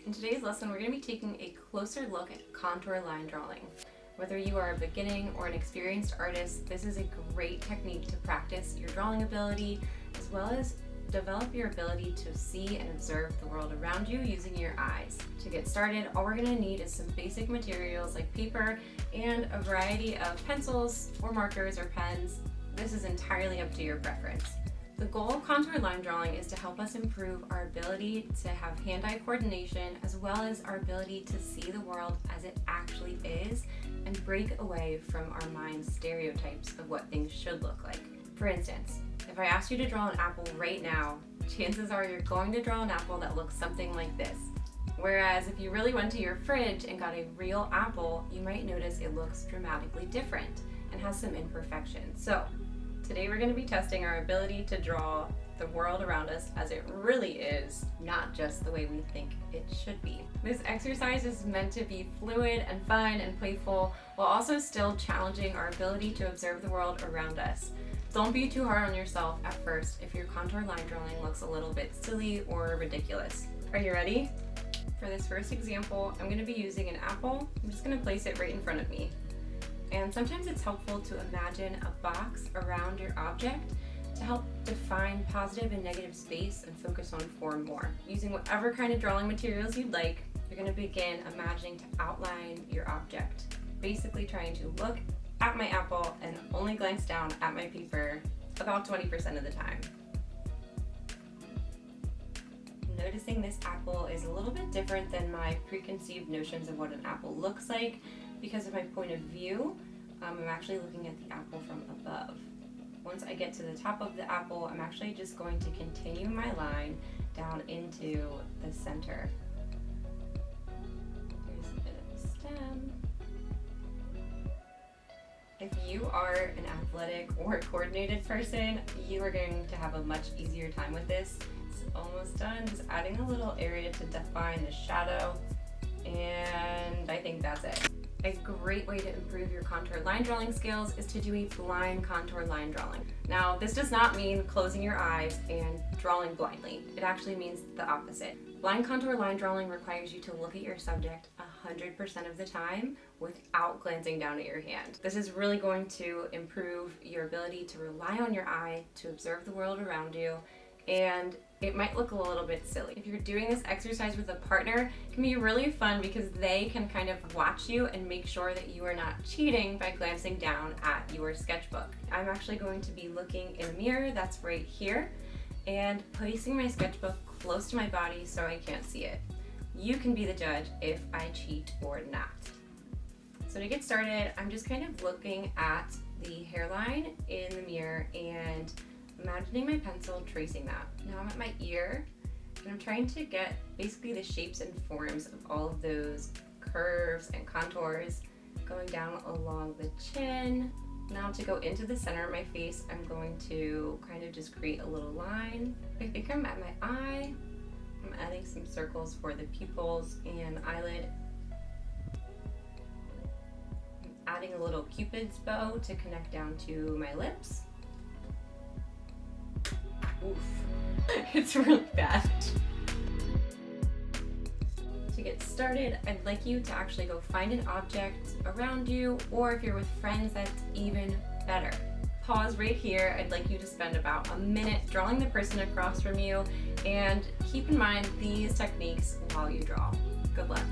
In today's lesson, we're going to be taking a closer look at contour line drawing. Whether you are a beginning or an experienced artist, this is a great technique to practice your drawing ability as well as develop your ability to see and observe the world around you using your eyes. To get started, all we're going to need is some basic materials like paper and a variety of pencils or markers or pens. This is entirely up to your preference. The goal of contour line drawing is to help us improve our ability to have hand-eye coordination as well as our ability to see the world as it actually is and break away from our mind's stereotypes of what things should look like. For instance, if I asked you to draw an apple right now, chances are you're going to draw an apple that looks something like this. Whereas if you really went to your fridge and got a real apple, you might notice it looks dramatically different and has some imperfections. So today we're going to be testing our ability to draw the world around us as it really is, not just the way we think it should be. This exercise is meant to be fluid and fun and playful while also still challenging our ability to observe the world around us. Don't be too hard on yourself at first if your contour line drawing looks a little bit silly or ridiculous. Are you ready? For this first example, I'm going to be using an apple. I'm just going to place it right in front of me. And sometimes it's helpful to imagine a box around your object to help define positive and negative space and focus on form more. Using whatever kind of drawing materials you'd like, you're going to begin imagining to outline your object. Basically trying to look at my apple and only glance down at my paper about 20% of the time. Noticing this apple is a little bit different than my preconceived notions of what an apple looks like because of my point of view. I'm actually looking at the apple from above. Once I get to the top of the apple, I'm actually just going to continue my line down into the center. There's a bit of a stem. If you are an athletic or coordinated person, you are going to have a much easier time with this. It's almost done, just adding a little area to define the shadow, and I think that's it. A great way to improve your contour line drawing skills is to do a blind contour line drawing. Now, this does not mean closing your eyes and drawing blindly. It actually means the opposite. Blind contour line drawing requires you to look at your subject 100% of the time without glancing down at your hand. This is really going to improve your ability to rely on your eye to observe the world around you, and it might look a little bit silly. If you're doing this exercise with a partner, it can be really fun because they can kind of watch you and make sure that you are not cheating by glancing down at your sketchbook. I'm actually going to be looking in a mirror that's right here and placing my sketchbook close to my body so I can't see it. You can be the judge if I cheat or not. So to get started, I'm just kind of looking at the hairline in the mirror and imagining my pencil tracing that. Now I'm at my ear and I'm trying to get basically the shapes and forms of all of those curves and contours going down along the chin. Now to go into the center of my face, I'm going to kind of just create a little line. I think I'm at my eye. I'm adding some circles for the pupils and eyelid. I'm adding a little cupid's bow to connect down to my lips. Oof, it's really bad. To get started, I'd like you to actually go find an object around you, or if you're with friends, that's even better. Pause right here. I'd like you to spend about a minute drawing the person across from you, and keep in mind these techniques while you draw. Good luck.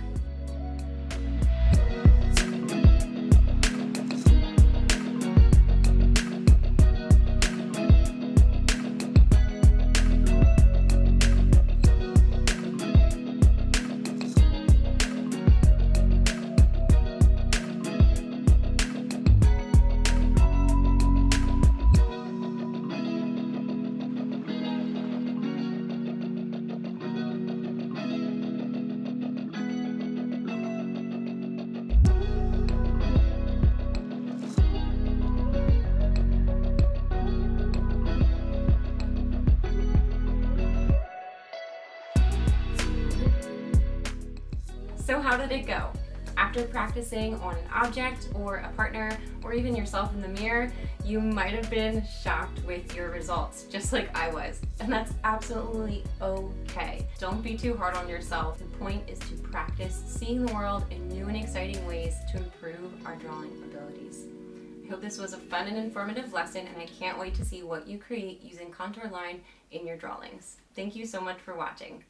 So how did it go? After practicing on an object or a partner or even yourself in the mirror, you might have been shocked with your results, just like I was. And that's absolutely okay. Don't be too hard on yourself. The point is to practice seeing the world in new and exciting ways to improve our drawing abilities. I hope this was a fun and informative lesson, and I can't wait to see what you create using contour line in your drawings. Thank you so much for watching.